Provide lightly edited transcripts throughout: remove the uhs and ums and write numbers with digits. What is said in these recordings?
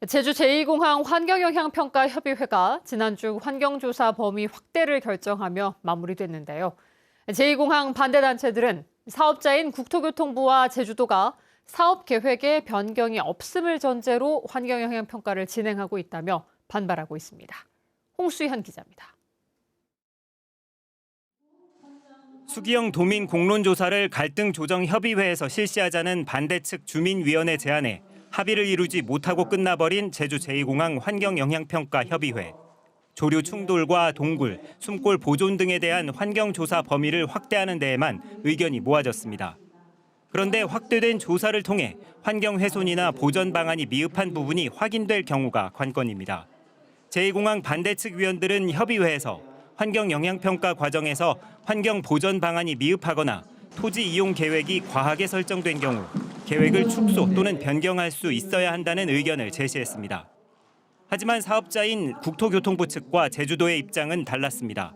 제주 제2공항 환경영향평가협의회가 지난주 환경조사 범위 확대를 결정하며 마무리됐는데요. 제2공항 반대단체들은 사업자인 국토교통부와 제주도가 사업 계획에 변경이 없음을 전제로 환경영향평가를 진행하고 있다며 반발하고 있습니다. 홍수현 기자입니다. 수기영 도민 공론조사를 갈등조정협의회에서 실시하자는 반대측 주민위원회 제안에 합의를 이루지 못하고 끝나버린 제주 제2공항 환경영향평가협의회. 조류 충돌과 동굴, 숨골 보존 등에 대한 환경조사 범위를 확대하는 데에만 의견이 모아졌습니다. 그런데 확대된 조사를 통해 환경 훼손이나 보전 방안이 미흡한 부분이 확인될 경우가 관건입니다. 제2공항 반대측 위원들은 협의회에서 환경영향평가 과정에서 환경 보전 방안이 미흡하거나 토지 이용 계획이 과하게 설정된 경우 계획을 축소 또는 변경할 수 있어야 한다는 의견을 제시했습니다. 하지만 사업자인 국토교통부 측과 제주도의 입장은 달랐습니다.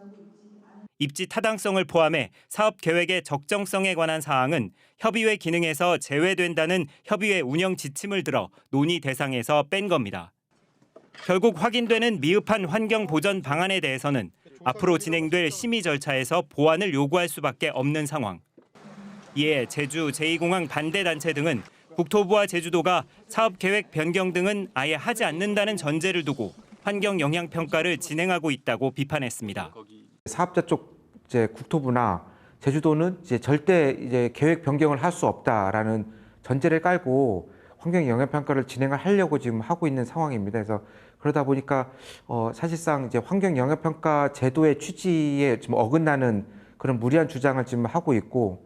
입지 타당성을 포함해 사업 계획의 적정성에 관한 사항은 협의회 기능에서 제외된다는 협의회 운영 지침을 들어 논의 대상에서 뺀 겁니다. 결국 확인되는 미흡한 환경 보전 방안에 대해서는 앞으로 진행될 심의 절차에서 보완을 요구할 수밖에 없는 상황. 이에 제주 제2공항 반대단체 등은 국토부와 제주도가 사업계획 변경 등은 아예 하지 않는다는 전제를 두고 환경영향평가를 진행하고 있다고 비판했습니다. 사업자 쪽 국토부나 제주도는 절대 계획 변경을 할 수 없다라는 전제를 깔고 환경영향평가를 진행을 하려고 지금 하고 있는 상황입니다. 그래서 그러다 보니까 사실상 환경영향평가 제도의 취지에 좀 어긋나는 그런 무리한 주장을 지금 하고 있고.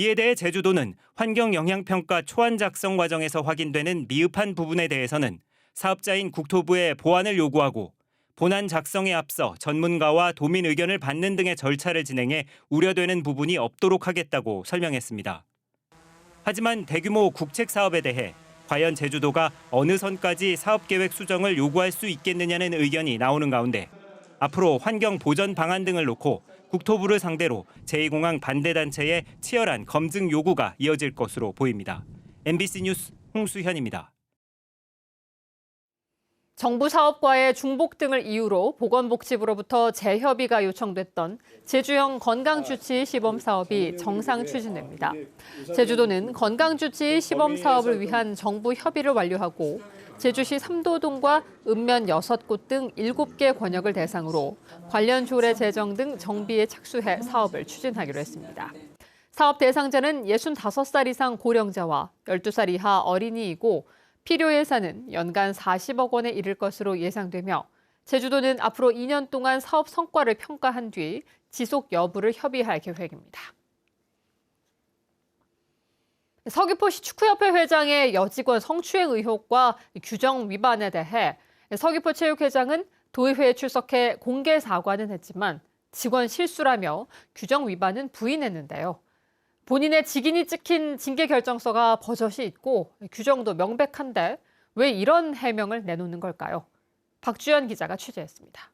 이에 대해 제주도는 환경영향평가 초안 작성 과정에서 확인되는 미흡한 부분에 대해서는 사업자인 국토부에 보완을 요구하고 본안 작성에 앞서 전문가와 도민 의견을 받는 등의 절차를 진행해 우려되는 부분이 없도록 하겠다고 설명했습니다. 하지만 대규모 국책 사업에 대해 과연 제주도가 어느 선까지 사업계획 수정을 요구할 수 있겠느냐는 의견이 나오는 가운데 앞으로 환경 보전 방안 등을 놓고 국토부를 상대로 제2공항 반대단체의 치열한 검증 요구가 이어질 것으로 보입니다. MBC 뉴스 홍수현입니다. 정부 사업과의 중복 등을 이유로 보건복지부로부터 재협의가 요청됐던 제주형 건강주치 시범 사업이 정상 추진됩니다. 제주도는 건강주치 시범 사업을 위한 정부 협의를 완료하고 제주시 삼도동과 읍면 6곳 등 7개 권역을 대상으로 관련 조례 제정 등 정비에 착수해 사업을 추진하기로 했습니다. 사업 대상자는 65살 이상 고령자와 12살 이하 어린이이고 필요 예산은 연간 40억 원에 이를 것으로 예상되며 제주도는 앞으로 2년 동안 사업 성과를 평가한 뒤 지속 여부를 협의할 계획입니다. 서귀포시 축구협회 회장의 여직원 성추행 의혹과 규정 위반에 대해 서귀포 체육회장은 도의회에 출석해 공개 사과는 했지만 직원 실수라며 규정 위반은 부인했는데요. 본인의 직인이 찍힌 징계 결정서가 버젓이 있고 규정도 명백한데 왜 이런 해명을 내놓는 걸까요? 박주연 기자가 취재했습니다.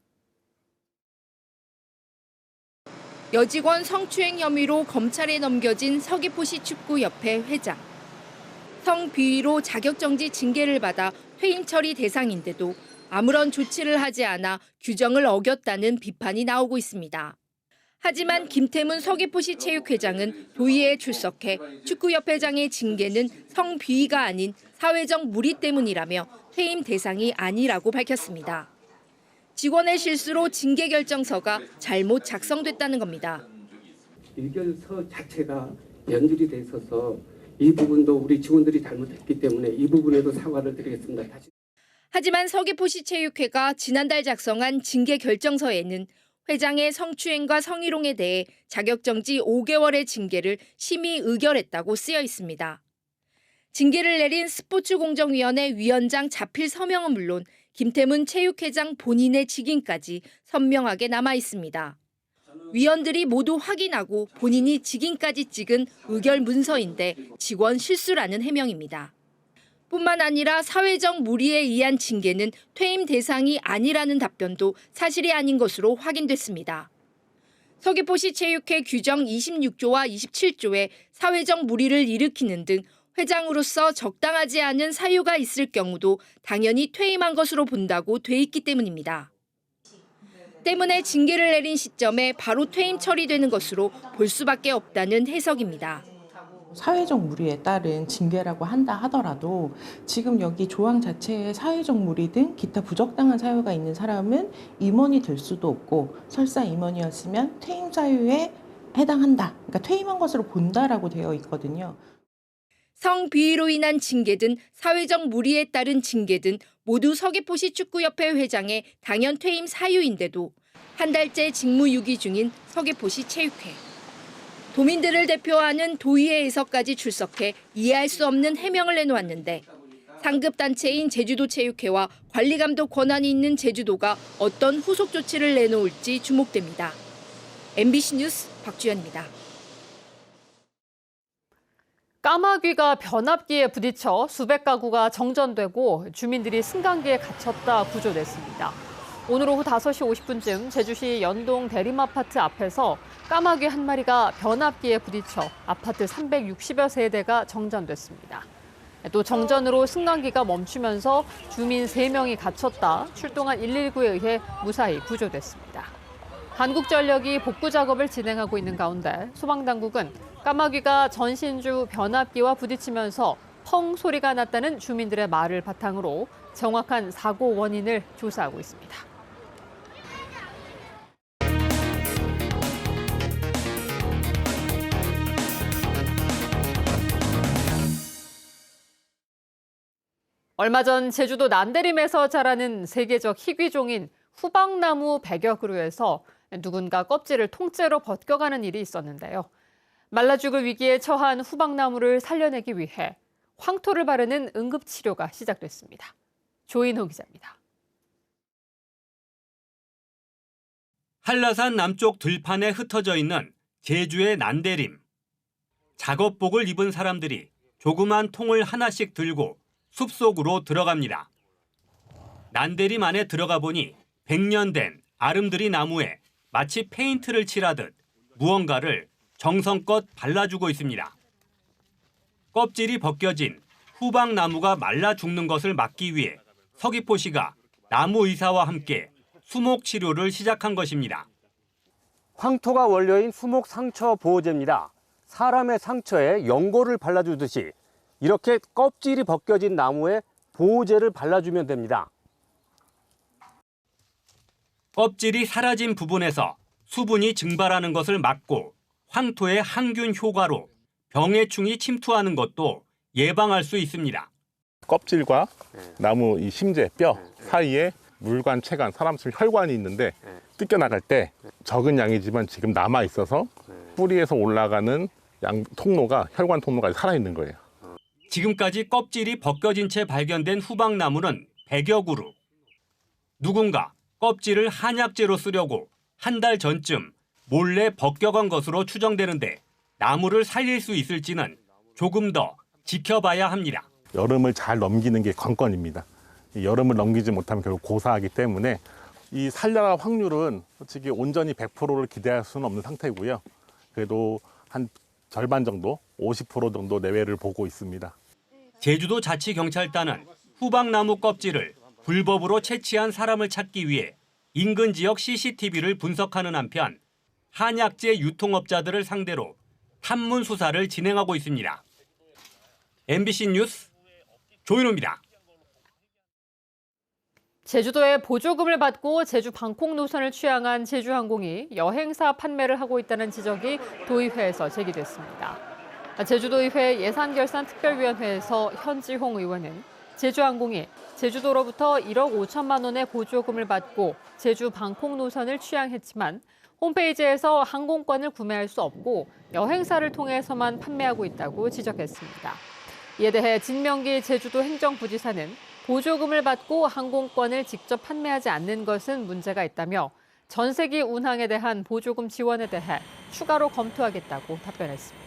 여직원 성추행 혐의로 검찰에 넘겨진 서귀포시 축구협회 회장. 성비위로 자격정지 징계를 받아 퇴임 처리 대상인데도 아무런 조치를 하지 않아 규정을 어겼다는 비판이 나오고 있습니다. 하지만 김태문 서귀포시 체육회장은 도의회에 출석해 축구협회장의 징계는 성비위가 아닌 사회적 무리 때문이라며 퇴임 대상이 아니라고 밝혔습니다. 직원의 실수로 징계 결정서가 잘못 작성됐다는 겁니다. 의견서 자체가 연질이 돼 있어서 이 부분도 우리 직원들이 잘못했기 때문에 이 부분에도 사과를 드리겠습니다. 하지만 서귀포시 체육회가 지난달 작성한 징계 결정서에는 회장의 성추행과 성희롱에 대해 자격정지 5개월의 징계를 심의 의결했다고 쓰여 있습니다. 징계를 내린 스포츠공정위원회 위원장 자필 서명은 물론 김태문 체육회장 본인의 직인까지 선명하게 남아 있습니다. 위원들이 모두 확인하고 본인이 직인까지 찍은 의결 문서인데 직원 실수라는 해명입니다. 뿐만 아니라 사회적 무리에 의한 징계는 퇴임 대상이 아니라는 답변도 사실이 아닌 것으로 확인됐습니다. 서귀포시 체육회 규정 26조와 27조에 사회적 무리를 일으키는 등 회장으로서 적당하지 않은 사유가 있을 경우도 당연히 퇴임한 것으로 본다고 돼 있기 때문입니다. 때문에 징계를 내린 시점에 바로 퇴임 처리되는 것으로 볼 수밖에 없다는 해석입니다. 사회적 무리에 따른 징계라고 한다 하더라도 지금 여기 조항 자체에 사회적 무리 등 기타 부적당한 사유가 있는 사람은 임원이 될 수도 없고 설사 임원이었으면 퇴임 사유에 해당한다. 그러니까 퇴임한 것으로 본다라고 되어 있거든요. 성비위로 인한 징계든 사회적 무리에 따른 징계든 모두 서귀포시 축구협회 회장의 당연 퇴임 사유인데도 한 달째 직무유기 중인 서귀포시 체육회. 도민들을 대표하는 도의회에서까지 출석해 이해할 수 없는 해명을 내놓았는데 상급 단체인 제주도체육회와 관리감독 권한이 있는 제주도가 어떤 후속 조치를 내놓을지 주목됩니다. MBC 뉴스 박주연입니다. 까마귀가 변압기에 부딪혀 수백 가구가 정전되고 주민들이 승강기에 갇혔다 구조됐습니다. 오늘 오후 5시 50분쯤 제주시 연동 대림아파트 앞에서 까마귀 한 마리가 변압기에 부딪혀 아파트 360여 세대가 정전됐습니다. 또 정전으로 승강기가 멈추면서 주민 3명이 갇혔다 출동한 119에 의해 무사히 구조됐습니다. 한국전력이 복구 작업을 진행하고 있는 가운데 소방당국은 까마귀가 전신주 변압기와 부딪히면서 펑 소리가 났다는 주민들의 말을 바탕으로 정확한 사고 원인을 조사하고 있습니다. 얼마 전 제주도 난대림에서 자라는 세계적 희귀종인 후박나무 100여 그루에서 누군가 껍질을 통째로 벗겨가는 일이 있었는데요. 말라 죽을 위기에 처한 후박나무를 살려내기 위해 황토를 바르는 응급치료가 시작됐습니다. 조인호 기자입니다. 한라산 남쪽 들판에 흩어져 있는 제주의 난대림. 작업복을 입은 사람들이 조그만 통을 하나씩 들고 숲속으로 들어갑니다. 난대림 안에 들어가 보니 100년 된 아름드리 나무에 마치 페인트를 칠하듯 무언가를 정성껏 발라주고 있습니다. 껍질이 벗겨진 후박나무가 말라 죽는 것을 막기 위해 서귀포시가 나무의사와 함께 수목 치료를 시작한 것입니다. 황토가 원료인 수목 상처 보호제입니다. 사람의 상처에 연고를 발라주듯이 이렇게 껍질이 벗겨진 나무에 보호제를 발라주면 됩니다. 껍질이 사라진 부분에서 수분이 증발하는 것을 막고 황토의 항균 효과로 병해충이 침투하는 것도 예방할 수 있습니다. 껍질과 나무 이 심재, 뼈 사이에 물관, 체관, 사람 숨 혈관이 있는데 뜯겨나갈 때 적은 양이지만 지금 남아있어서 뿌리에서 올라가는 통로가 혈관 통로가 살아있는 거예요. 지금까지 껍질이 벗겨진 채 발견된 후박나무는 100여 그루. 누군가 껍질을 한약재로 쓰려고 한 달 전쯤 몰래 벗겨간 것으로 추정되는데 나무를 살릴 수 있을지는 조금 더 지켜봐야 합니다. 여름을 잘 넘기는 게 관건입니다. 여름을 넘기지 못하면 결국 고사하기 때문에 이 살려날 확률은 솔직히 온전히 100%를 기대할 수는 없는 상태고요. 그래도 한 절반 정도, 50% 정도 내외를 보고 있습니다. 제주도 자치경찰단은 후박나무 껍질을 불법으로 채취한 사람을 찾기 위해 인근 지역 CCTV를 분석하는 한편 한약재 유통업자들을 상대로 탐문 수사를 진행하고 있습니다. MBC 뉴스 조인호입니다. 제주도에 보조금을 받고 제주 방콕 노선을 취향한 제주항공이 여행사 판매를 하고 있다는 지적이 도의회에서 제기됐습니다. 제주도의회 예산결산특별위원회에서 현지홍 의원은 제주항공이 제주도로부터 1억 5천만 원의 보조금을 받고 제주 방콕 노선을 취향했지만 홈페이지에서 항공권을 구매할 수 없고 여행사를 통해서만 판매하고 있다고 지적했습니다. 이에 대해 진명기 제주도 행정부지사는 보조금을 받고 항공권을 직접 판매하지 않는 것은 문제가 있다며 전세기 운항에 대한 보조금 지원에 대해 추가로 검토하겠다고 답변했습니다.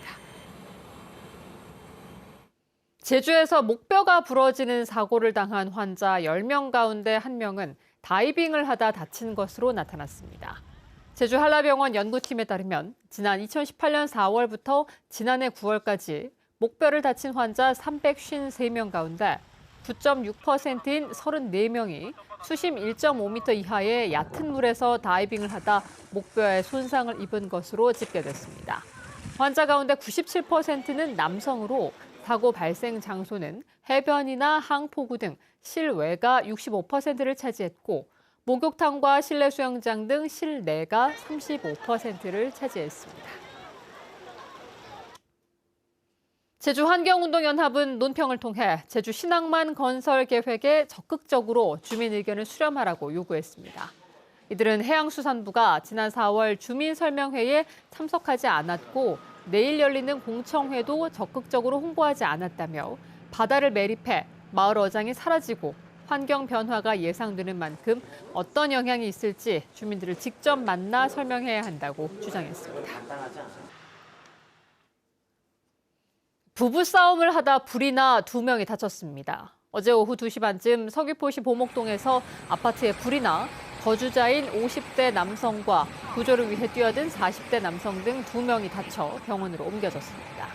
제주에서 목뼈가 부러지는 사고를 당한 환자 10명 가운데 1명은 다이빙을 하다 다친 것으로 나타났습니다. 제주 한라병원 연구팀에 따르면 지난 2018년 4월부터 지난해 9월까지 목뼈를 다친 환자 353명 가운데 9.6%인 34명이 수심 1.5m 이하의 얕은 물에서 다이빙을 하다 목뼈에 손상을 입은 것으로 집계됐습니다. 환자 가운데 97%는 남성으로 사고 발생 장소는 해변이나 항포구 등 실외가 65%를 차지했고 목욕탕과 실내 수영장 등 실내가 35%를 차지했습니다. 제주환경운동연합은 논평을 통해 제주 신항만 건설 계획에 적극적으로 주민 의견을 수렴하라고 요구했습니다. 이들은 해양수산부가 지난 4월 주민설명회에 참석하지 않았고 내일 열리는 공청회도 적극적으로 홍보하지 않았다며 바다를 매립해 마을 어장이 사라지고 환경 변화가 예상되는 만큼 어떤 영향이 있을지 주민들을 직접 만나 설명해야 한다고 주장했습니다. 부부싸움을 하다 불이 나 2명이 다쳤습니다. 어제 오후 2시 반쯤 서귀포시 보목동에서 아파트에 불이 나 거주자인 50대 남성과 구조를 위해 뛰어든 40대 남성 등 2명이 다쳐 병원으로 옮겨졌습니다.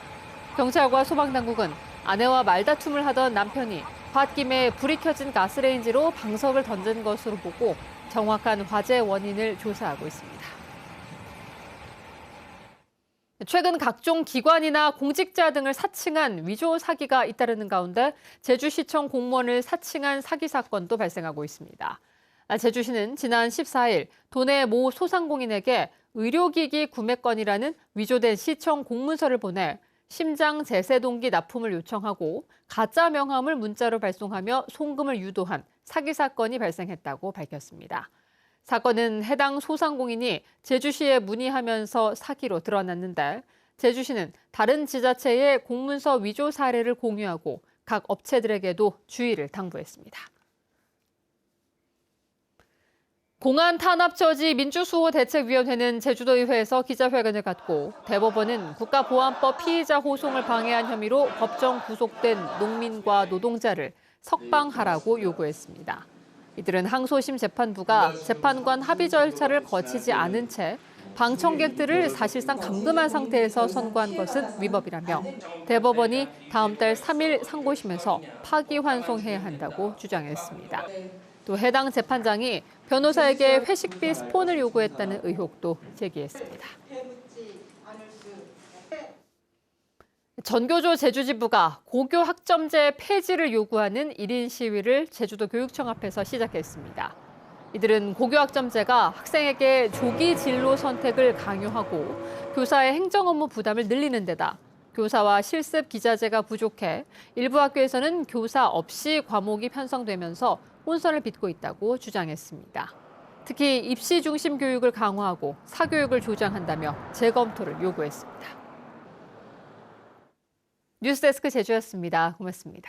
경찰과 소방당국은 아내와 말다툼을 하던 남편이 홧김에 불이 켜진 가스레인지로 방석을 던진 것으로 보고 정확한 화재 원인을 조사하고 있습니다. 최근 각종 기관이나 공직자 등을 사칭한 위조 사기가 잇따르는 가운데 제주시청 공무원을 사칭한 사기 사건도 발생하고 있습니다. 제주시는 지난 14일 도내 모 소상공인에게 의료기기 구매권이라는 위조된 시청 공문서를 보내 심장 제세동기 납품을 요청하고 가짜 명함을 문자로 발송하며 송금을 유도한 사기 사건이 발생했다고 밝혔습니다. 사건은 해당 소상공인이 제주시에 문의하면서 사기로 드러났는데 제주시는 다른 지자체의 공문서 위조 사례를 공유하고 각 업체들에게도 주의를 당부했습니다. 공안 탄압저지 민주수호대책위원회는 제주도의회에서 기자회견을 갖고 대법원은 국가보안법 피의자 호송을 방해한 혐의로 법정 구속된 농민과 노동자를 석방하라고 요구했습니다. 이들은 항소심 재판부가 재판관 합의 절차를 거치지 않은 채 방청객들을 사실상 감금한 상태에서 선고한 것은 위법이라며 대법원이 다음 달 3일 상고심에서 파기환송해야 한다고 주장했습니다. 또 해당 재판장이 변호사에게 회식비 스폰을 요구했다는 의혹도 제기했습니다. 전교조 제주지부가 고교 학점제 폐지를 요구하는 1인 시위를 제주도 교육청 앞에서 시작했습니다. 이들은 고교 학점제가 학생에게 조기 진로 선택을 강요하고 교사의 행정 업무 부담을 늘리는 데다 교사와 실습 기자재가 부족해 일부 학교에서는 교사 없이 과목이 편성되면서 혼선을 빚고 있다고 주장했습니다. 특히 입시 중심 교육을 강화하고 사교육을 조장한다며 재검토를 요구했습니다. 뉴스데스크 제주였습니다. 고맙습니다.